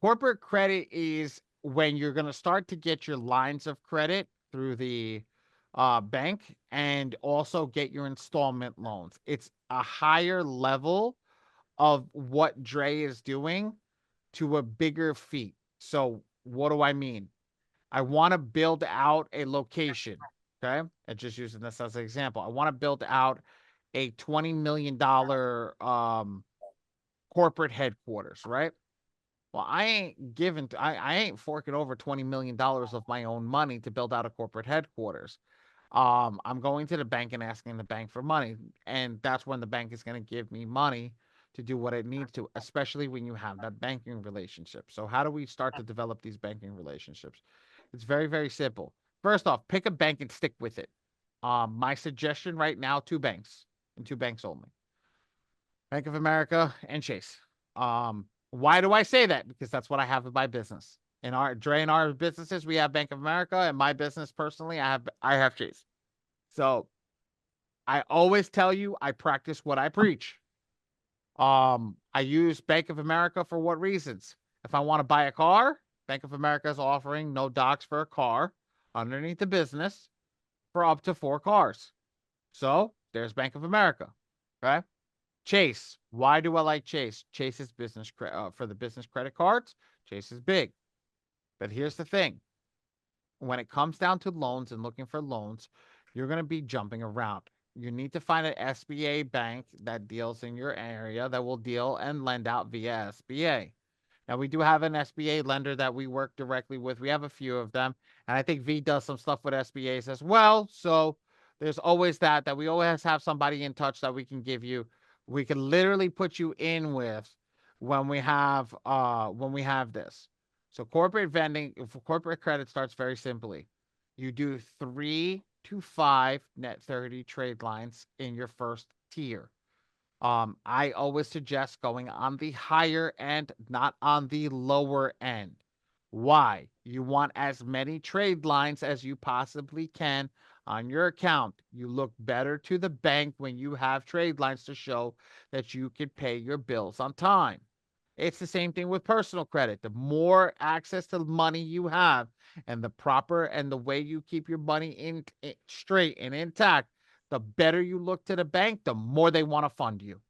Corporate credit is when you're going to start to get your lines of credit through the bank and also get your installment loans. It's a higher level of what Dre is doing to a bigger feat. So, what do I mean? I want to build out a location. Okay. And just using this as an example, I want to build out a $20 million corporate headquarters, right? Well, I ain't giving, I ain't forking over $20 million of my own money to build out a corporate headquarters. I'm going to the bank and asking the bank for money. And that's when the bank is going to give me money to do what it needs to, especially when you have that banking relationship. So, how do we start to develop these banking relationships? It's very, very simple. First off, pick a bank and stick with it. My suggestion right now, two banks and two banks only: Bank of America and Chase. Why do I say that? Because that's what I have in my business. In our Dre and our businesses, we have Bank of America. And my business personally, I have Chase. So I always tell you I practice what I preach. I use Bank of America for what reasons? If I want to buy a car, Bank of America is offering no docs for a car underneath the business for up to 4 cars. So there's Bank of America. Okay. Chase. Why do I like Chase? Chase is for the business credit cards. Chase is big. But here's the thing: when it comes down to loans and looking for loans, you're going to be jumping around. You need to find an SBA bank that deals in your area that will deal and lend out via SBA. Now, we do have an SBA lender that we work directly with. We have a few of them. And I think V does some stuff with SBAs as well. So there's always that we always have somebody in touch that we can give you. We can literally put you in with when we have this. So corporate vending, for corporate credit starts very simply. You do 3 to 5 net 30 trade lines in your first tier. I always suggest going on the higher end, not on the lower end. Why? You want as many trade lines as you possibly can on your account. You look better to the bank when you have trade lines to show that you can pay your bills on time. It's the same thing with personal credit. The more access to money you have and the way you keep your money in straight and intact, the better you look to the bank, the more they want to fund you.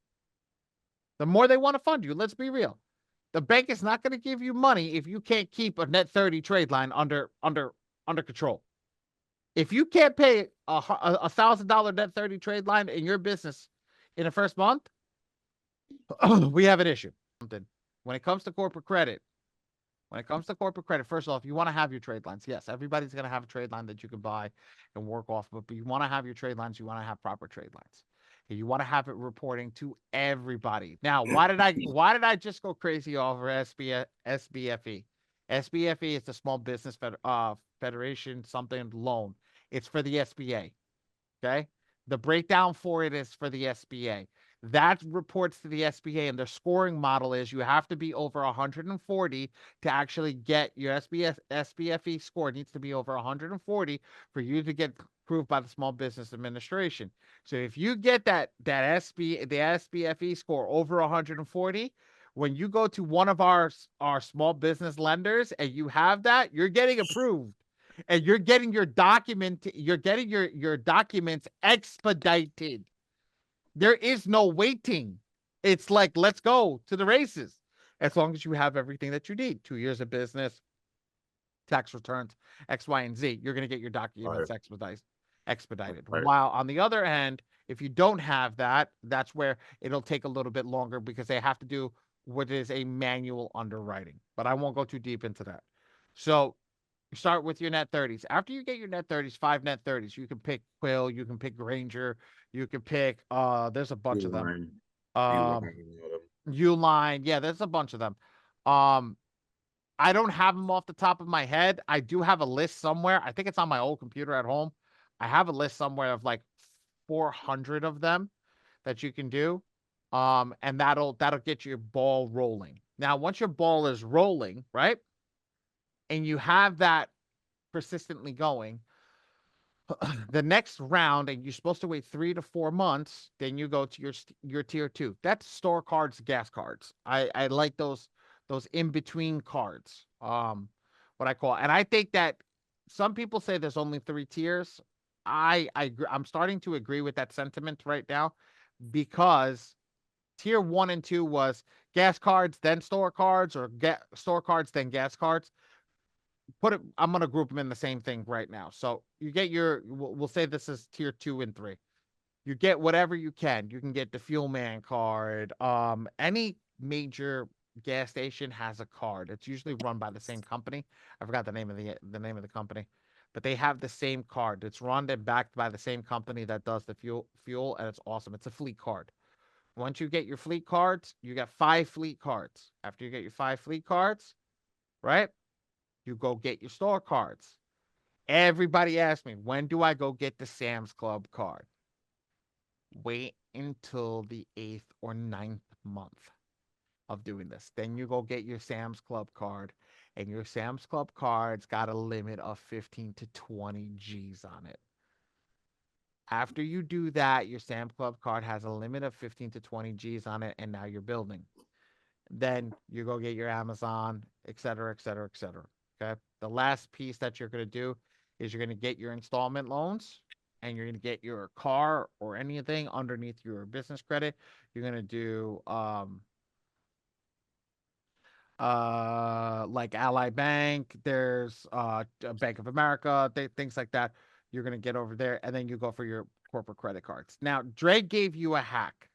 The more they want to fund you. Let's be real. The bank is not going to give you money if you can't keep a net 30 trade line under control. If you can't pay $1,000 net 30 trade line in your business in the first month, we have an issue. When it comes to corporate credit, first of all, if you want to have your trade lines, yes, everybody's going to have a trade line that you can buy and work off. But you want to have your trade lines, you want to have proper trade lines. And you want to have it reporting to everybody. Now, why did I just go crazy over SBFE? SBFE is the Small Business Federation something loan. It's for the SBA. Okay. The breakdown for it is for the SBA. That reports to the SBA, and their scoring model is you have to be over 140 to actually get your SBFE score. It needs to be over 140 for you to get approved by the Small Business Administration. So if you get the SBFE score over 140, when you go to one of our small business lenders and you have that, you're getting approved and you're getting your documents expedited. There is no waiting. It's like, let's go to the races. As long as you have everything that you need, 2 years of business, tax returns, X, Y, and Z, you're going to get your documents expedited. Right. While on the other hand, if you don't have that, that's where it'll take a little bit longer because they have to do what is a manual underwriting. But I won't go too deep into that. So you start with your net 30s. After you get your net 30s, 5 net 30s, you can pick Quill, you can pick Granger, you can pick there's a bunch of them. Uline. Um Uline. Uline, yeah, there's a bunch of them. Um I don't have them off the top of my head. I do have a list somewhere. I think it's on my old computer at home. I have a list somewhere of like 400 of them that you can do. And that'll get your ball rolling. Now, once your ball is rolling, right? And you have that persistently going, the next round, and you're supposed to wait 3 to 4 months, then you go to your tier two. That's store cards, gas cards. I like those in between cards. What I call, and I think that some people say there's only three tiers. I'm starting to agree with that sentiment right now because tier one and two was gas cards, then store cards, or get store cards, then gas cards. I'm gonna group them in the same thing right now. So you get we'll say this is tier two and three. You get whatever you can. You can get the Fuel Man card. Any major gas station has a card. It's usually run by the same company. I forgot the name of the company, but they have the same card. It's run and backed by the same company that does the fuel, and it's awesome. It's a fleet card. Once you get your fleet cards, you get 5 fleet cards. After you get your 5 fleet cards, right? You go get your store cards. Everybody asks me, when do I go get the Sam's Club card? Wait until the 8th or 9th month of doing this. Then you go get your Sam's Club card, and your Sam's Club card's got a limit of 15 to 20 G's on it. After you do that, your Sam's Club card has a limit of 15 to 20 G's on it, and now you're building. Then you go get your Amazon, et cetera, et cetera, et cetera. Okay. The last piece that you're going to do is you're going to get your installment loans, and you're going to get your car or anything underneath your business credit. You're going to do like Ally Bank, there's Bank of America, things like that. You're going to get over there, and then you go for your corporate credit cards. Now, Dre gave you a hack.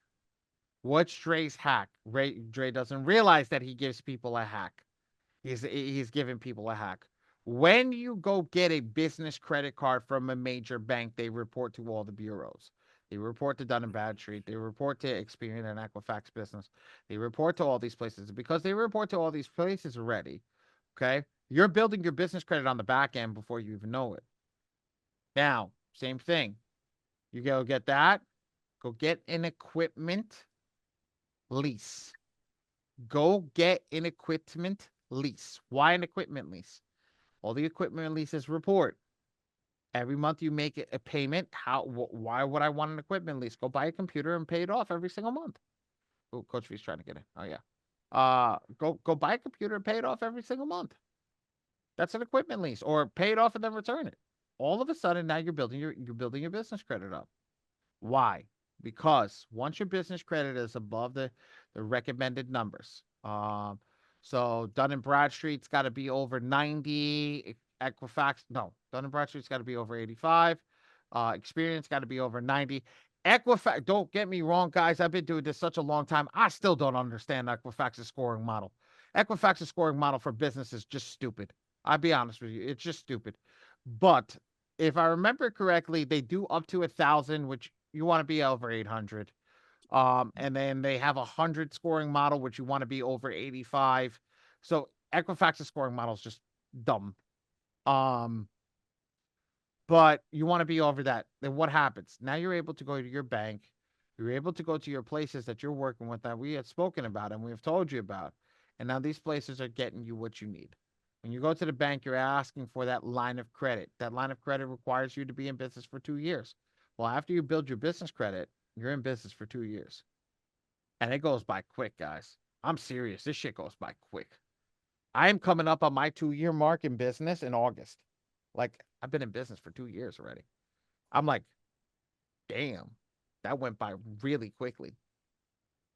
What's Dre's hack? Dre doesn't realize that he gives people a hack. He's giving people a hack. When you go get a business credit card from a major bank, they report to all the bureaus. They report to Dun and Bradstreet. They report to Experian and Equifax Business. They report to all these places. Because they report to all these places already, okay? You're building your business credit on the back end before you even know it. Now, same thing. You go get that. Go get an equipment lease. Go get an equipment lease. Why an equipment lease? All the equipment leases report. Every month you make a payment. Why would I want an equipment lease? Go buy a computer and pay it off every single month. Oh, Coach V's trying to get in. Oh yeah. Go buy a computer and pay it off every single month. That's an equipment lease, or pay it off and then return it. All of a sudden now you're building your business credit up. Why? Because once your business credit is above the recommended numbers, so Dun and Bradstreet's got to be over 90. Equifax, no, Dun and Bradstreet's got to be over 85. Experience got to be over 90. Equifax, don't get me wrong, guys. I've been doing this such a long time. I still don't understand Equifax's scoring model. Equifax's scoring model for business is just stupid. I'll be honest with you. It's just stupid. But if I remember correctly, they do up to 1,000, which you want to be over 800. And then they have 100 scoring model, which you want to be over 85. So Equifax's scoring model is just dumb. But you want to be over that. Then what happens? Now you're able to go to your bank. You're able to go to your places that you're working with that we had spoken about and we have told you about. And now these places are getting you what you need. When you go to the bank, you're asking for that line of credit. That line of credit requires you to be in business for 2 years. Well, after you build your business credit, you're in business for 2 years. And it goes by quick, guys. I'm serious. This shit goes by quick. I am coming up on my 2 year mark in business in August. Like, I've been in business for 2 years already. I'm like, damn, that went by really quickly.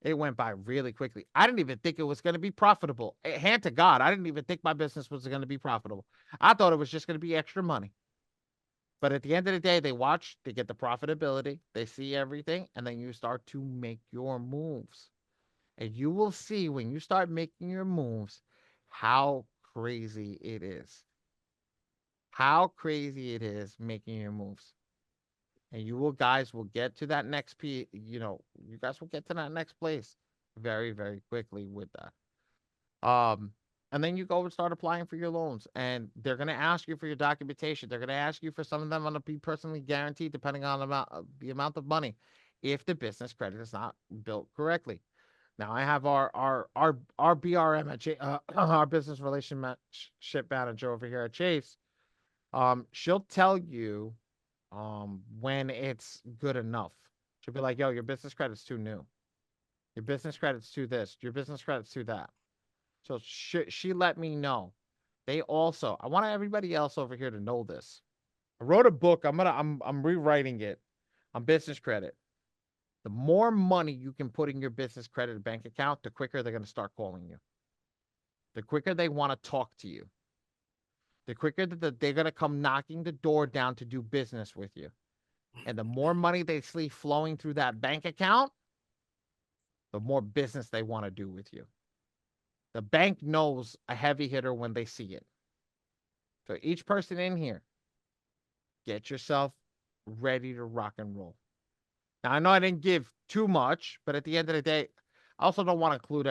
It went by really quickly. I didn't even think it was going to be profitable. Hand to God, I didn't even think my business was going to be profitable. I thought it was just going to be extra money. But at the end of the day, they watch, they get the profitability, they see everything, and then you start to make your moves. And you will see when you start making your moves how crazy it is. How crazy it is making your moves. And guys will get to that next you guys will get to that next place very, very quickly with that. And then you go and start applying for your loans, and they're going to ask you for your documentation. They're going to ask you for some of them going to be personally guaranteed, depending on the amount of money, if the business credit is not built correctly. Now I have our BRM at our business relationship manager over here at Chase. She'll tell you when it's good enough. She'll be like, yo, your business credit's too new. Your business credit's too this. Your business credit's too that. So she let me know. They also, I want everybody else over here to know this. I wrote a book. I'm rewriting it on business credit. The more money you can put in your business credit bank account, the quicker they're going to start calling you. The quicker they want to talk to you. The quicker that they're going to come knocking the door down to do business with you. And the more money they see flowing through that bank account, the more business they want to do with you. The bank knows a heavy hitter when they see it. So each person in here, get yourself ready to rock and roll. Now, I know I didn't give too much, but at the end of the day, I also don't want to include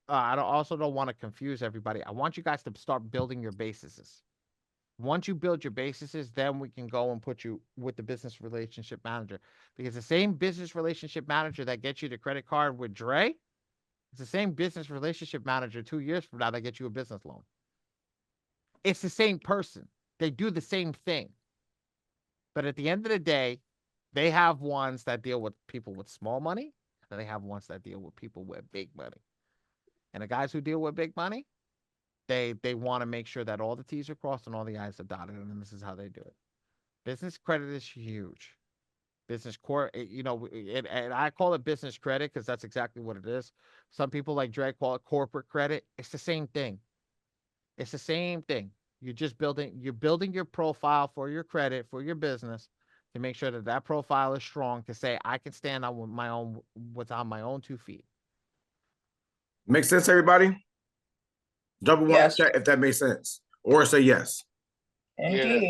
I also don't want to confuse everybody. I want you guys to start building your bases. Once you build your bases, then we can go and put you with the business relationship manager. Because the same business relationship manager that gets you the credit card with Dre, it's the same business relationship manager 2 years from now that gets you a business loan. It's the same person. They do the same thing. But at the end of the day, they have ones that deal with people with small money, and they have ones that deal with people with big money. And the guys who deal with big money, they want to make sure that all the T's are crossed and all the I's are dotted, and this is how they do it. Business credit is huge. Business core, and I call it business credit because that's exactly what it is. Some people like Dre call it corporate credit. It's the same thing. It's the same thing. You're building your profile for your credit for your business to make sure that that profile is strong to say I can stand on my own what's on my own 2 feet. Make sense, everybody? Double one Yes. if that makes sense, or say yes. Indeed.